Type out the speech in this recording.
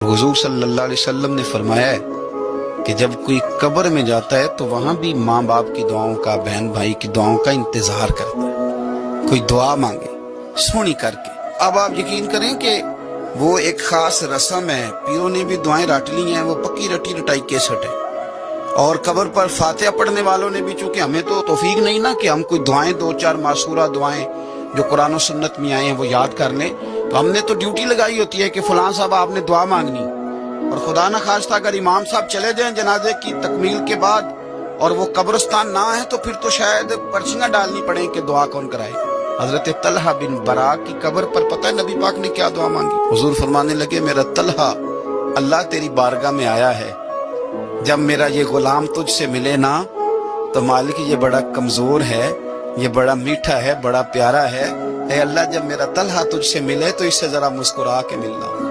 حضور صلی اللہ علیہ وسلم نے فرمایا ہے کہ جب کوئی قبر میں جاتا ہے تو وہاں بھی ماں باپ کی دعاؤں کا، بہن بھائی کی دعاؤں کا انتظار کرتا ہے، کوئی دعا مانگے سونی کر کے۔ اب آپ یقین کریں کہ وہ ایک خاص رسم ہے، پیروں نے بھی دعائیں رٹ لی ہیں، وہ پکی رٹی رٹائی کیسٹ ہے، اور قبر پر فاتحہ پڑھنے والوں نے بھی، چونکہ ہمیں تو توفیق نہیں نا کہ ہم کوئی دعائیں دو چار معصورہ دعائیں جو قرآن و سنت میں آئے ہیں وہ یاد کر لیں، تو ہم نے تو ڈیوٹی لگائی ہوتی ہے کہ فلاں صاحب آپ نے دعا مانگنی، اور خدا نہ خواستہ اگر امام صاحب چلے جائیں جنازے کی تکمیل کے بعد اور وہ قبرستان نہ ہے تو پھر تو شاید پرچیاں ڈالنی پڑیں کہ دعا کون کرائے۔ حضرت طلحہ بن برا کی قبر پر پتہ ہے نبی پاک نے کیا دعا مانگی؟ حضور فرمانے لگے، میرا طلحہ، اللہ تیری بارگاہ میں آیا ہے، جب میرا یہ غلام تجھ سے ملے نا تو مالک یہ بڑا کمزور ہے، یہ بڑا میٹھا ہے، بڑا پیارا ہے، اے اللہ جب میرا طلحہ تجھ سے ملے تو اس سے ذرا مسکرا کے ملنا۔